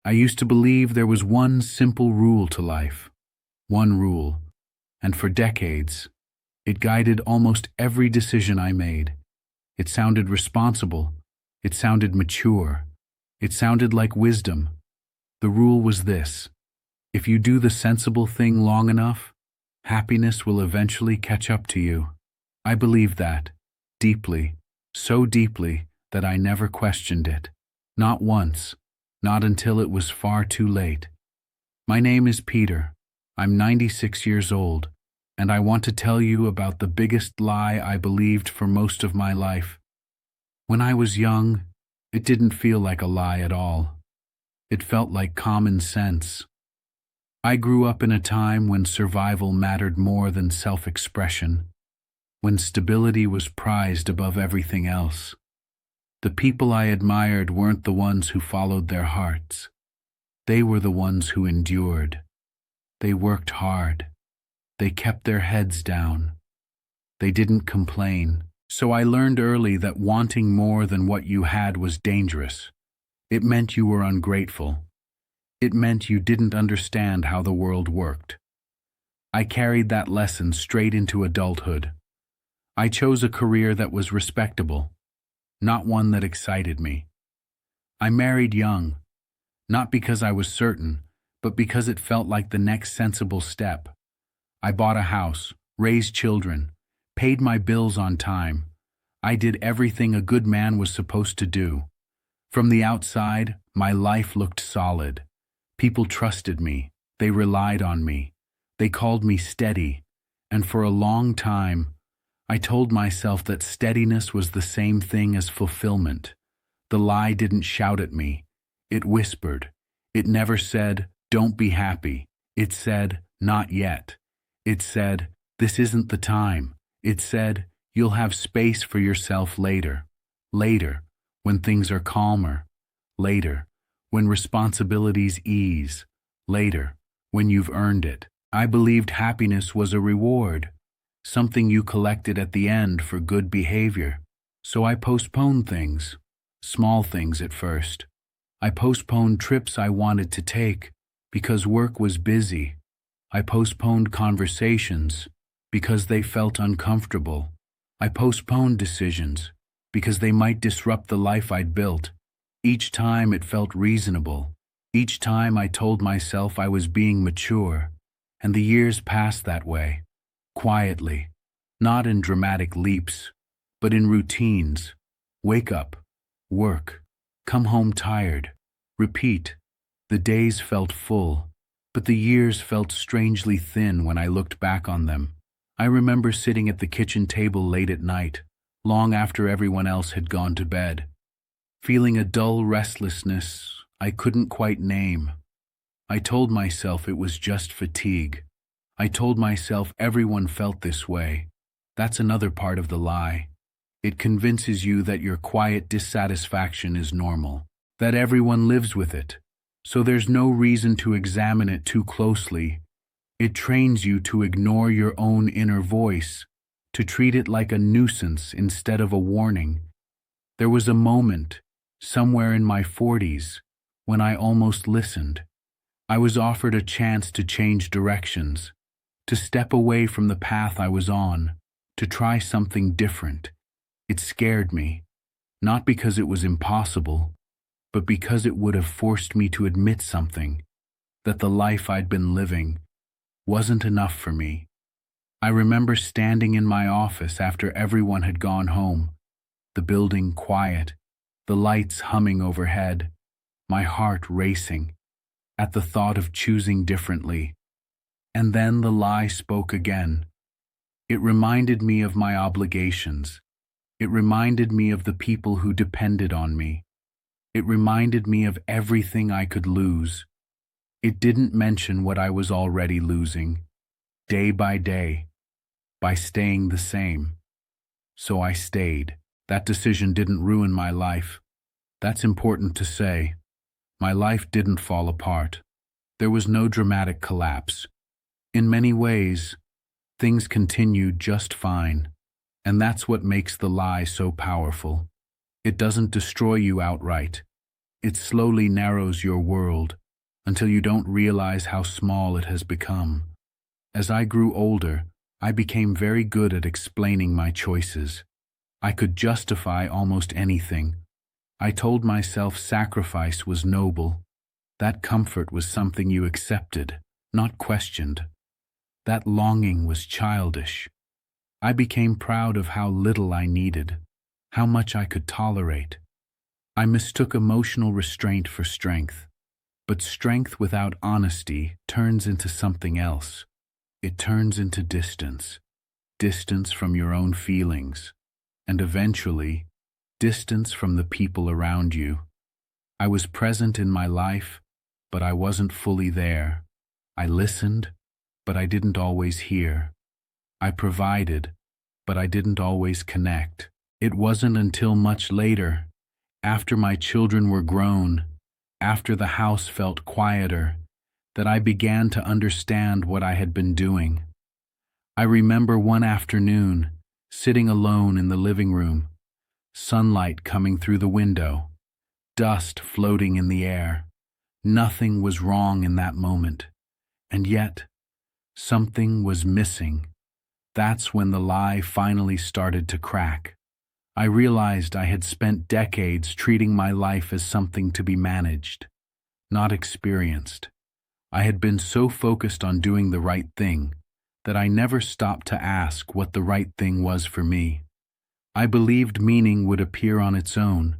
I used to believe there was one simple rule to life. One rule. And for decades, it guided almost every decision I made. It sounded responsible. It sounded mature. It sounded like wisdom. The rule was this: if you do the sensible thing long enough, happiness will eventually catch up to you. I believed that, deeply, so deeply that I never questioned it. Not once, not until it was far too late. My name is Peter. I'm 96 years old, and I want to tell you about the biggest lie I believed for most of my life. When I was young, it didn't feel like a lie at all. It felt like common sense. I grew up in a time when survival mattered more than self-expression, when stability was prized above everything else. The people I admired weren't the ones who followed their hearts. They were the ones who endured. They worked hard. They kept their heads down. They didn't complain. So I learned early that wanting more than what you had was dangerous. It meant you were ungrateful. It meant you didn't understand how the world worked. I carried that lesson straight into adulthood. I chose a career that was respectable, not one that excited me. I married young, not because I was certain, but because it felt like the next sensible step. I bought a house, raised children, paid my bills on time. I did everything a good man was supposed to do. From the outside, my life looked solid. People trusted me. They relied on me. They called me steady. And for a long time, I told myself that steadiness was the same thing as fulfillment. The lie didn't shout at me. It whispered. It never said, "Don't be happy." It said, "Not yet." It said, "This isn't the time." It said, "You'll have space for yourself later." Later, when things are calmer. Later, when responsibilities ease. Later, when you've earned it. I believed happiness was a reward, something you collected at the end for good behavior. So I postponed things, small things at first. I postponed trips I wanted to take because work was busy. I postponed conversations because they felt uncomfortable. I postponed decisions because they might disrupt the life I'd built. Each time it felt reasonable. Each time I told myself I was being mature. And the years passed that way, quietly, not in dramatic leaps, but in routines. Wake up, work, come home tired, repeat. The days felt full, but the years felt strangely thin when I looked back on them. I remember sitting at the kitchen table late at night, long after everyone else had gone to bed, feeling a dull restlessness I couldn't quite name. I told myself it was just fatigue. I told myself everyone felt this way. That's another part of the lie. It convinces you that your quiet dissatisfaction is normal, that everyone lives with it, so there's no reason to examine it too closely. It trains you to ignore your own inner voice, to treat it like a nuisance instead of a warning. There was a moment, somewhere in my 40s, when I almost listened. I was offered a chance to change directions, to step away from the path I was on, to try something different. It scared me, not because it was impossible, but because it would have forced me to admit something, that the life I'd been living wasn't enough for me. I remember standing in my office after everyone had gone home, the building quiet, the lights humming overhead, my heart racing at the thought of choosing differently. And then the lie spoke again. It reminded me of my obligations. It reminded me of the people who depended on me. It reminded me of everything I could lose. It didn't mention what I was already losing, day by day, by staying the same. So I stayed. That decision didn't ruin my life. That's important to say. My life didn't fall apart. There was no dramatic collapse. In many ways, things continued just fine. And that's what makes the lie so powerful. It doesn't destroy you outright. It slowly narrows your world until you don't realize how small it has become. As I grew older, I became very good at explaining my choices. I could justify almost anything. I told myself sacrifice was noble. That comfort was something you accepted, not questioned. That longing was childish. I became proud of how little I needed, how much I could tolerate. I mistook emotional restraint for strength. But strength without honesty turns into something else. It turns into distance. Distance from your own feelings. And eventually, distance from the people around you. I was present in my life, but I wasn't fully there. I listened, but I didn't always hear. I provided, but I didn't always connect. It wasn't until much later, after my children were grown, after the house felt quieter, that I began to understand what I had been doing. I remember one afternoon, sitting alone in the living room, sunlight coming through the window, dust floating in the air. Nothing was wrong in that moment, and yet, something was missing. That's when the lie finally started to crack. I realized I had spent decades treating my life as something to be managed, not experienced. I had been so focused on doing the right thing that I never stopped to ask what the right thing was for me. I believed meaning would appear on its own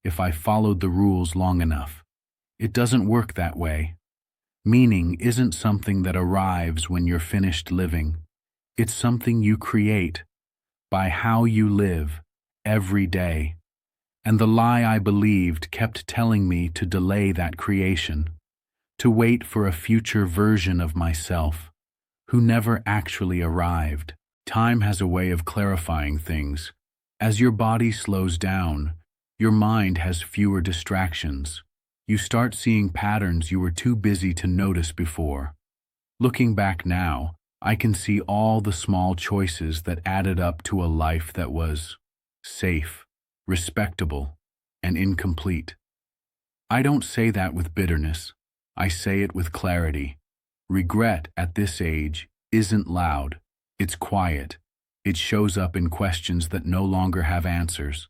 if I followed the rules long enough. It doesn't work that way. Meaning isn't something that arrives when you're finished living. It's something you create by how you live every day. And the lie I believed kept telling me to delay that creation, to wait for a future version of myself, who never actually arrived. Time has a way of clarifying things. As your body slows down, your mind has fewer distractions. You start seeing patterns you were too busy to notice before. Looking back now, I can see all the small choices that added up to a life that was safe, respectable, and incomplete. I don't say that with bitterness. I say it with clarity. Regret at this age isn't loud. It's quiet. It shows up in questions that no longer have answers,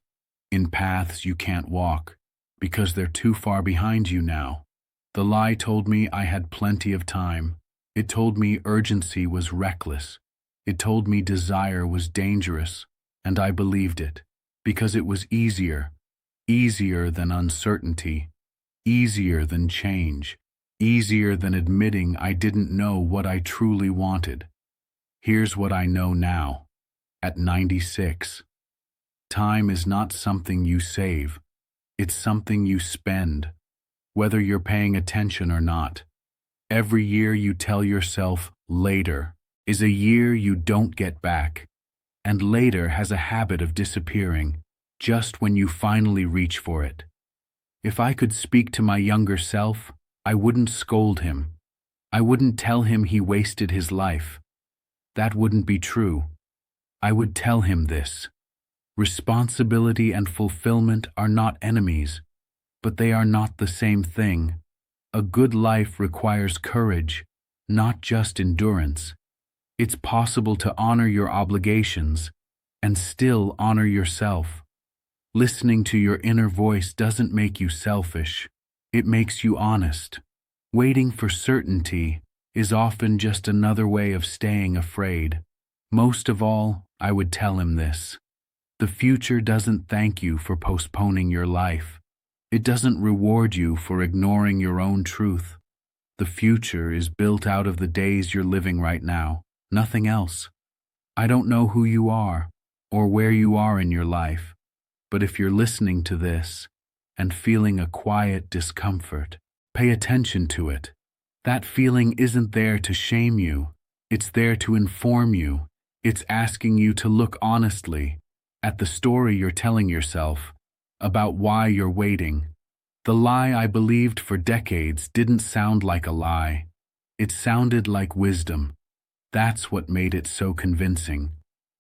in paths you can't walk because they're too far behind you now. The lie told me I had plenty of time. It told me urgency was reckless. It told me desire was dangerous. And I believed it, because it was easier than uncertainty, easier than change, easier than admitting I didn't know what I truly wanted. Here's what I know now, at 96. Time is not something you save, it's something you spend, whether you're paying attention or not. Every year you tell yourself, later, is a year you don't get back. And later has a habit of disappearing, just when you finally reach for it. If I could speak to my younger self, I wouldn't scold him. I wouldn't tell him he wasted his life. That wouldn't be true. I would tell him this. Responsibility and fulfillment are not enemies, but they are not the same thing. A good life requires courage, not just endurance. It's possible to honor your obligations and still honor yourself. Listening to your inner voice doesn't make you selfish. It makes you honest. Waiting for certainty is often just another way of staying afraid. Most of all, I would tell him this. The future doesn't thank you for postponing your life. It doesn't reward you for ignoring your own truth. The future is built out of the days you're living right now. Nothing else. I don't know who you are or where you are in your life, but if you're listening to this and feeling a quiet discomfort, pay attention to it. That feeling isn't there to shame you. It's there to inform you. It's asking you to look honestly at the story you're telling yourself about why you're waiting. The lie I believed for decades didn't sound like a lie. It sounded like wisdom. That's what made it so convincing.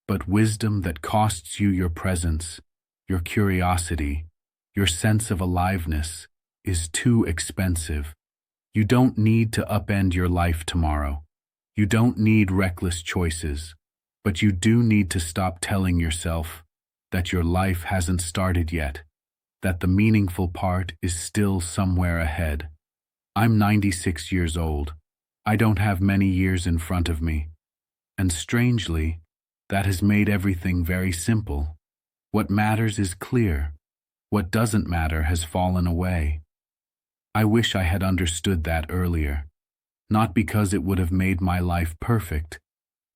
But wisdom that costs you your presence, your curiosity, your sense of aliveness. is too expensive. You don't need to upend your life tomorrow. You don't need reckless choices. But you do need to stop telling yourself that your life hasn't started yet, that the meaningful part is still somewhere ahead. I'm 96 years old. I don't have many years in front of me. And strangely, that has made everything very simple. What matters is clear. What doesn't matter has fallen away. I wish I had understood that earlier, not because it would have made my life perfect,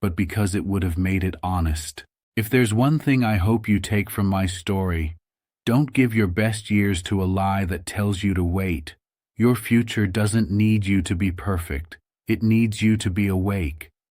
but because it would have made it honest. If there's one thing I hope you take from my story, don't give your best years to a lie that tells you to wait. Your future doesn't need you to be perfect. It needs you to be awake.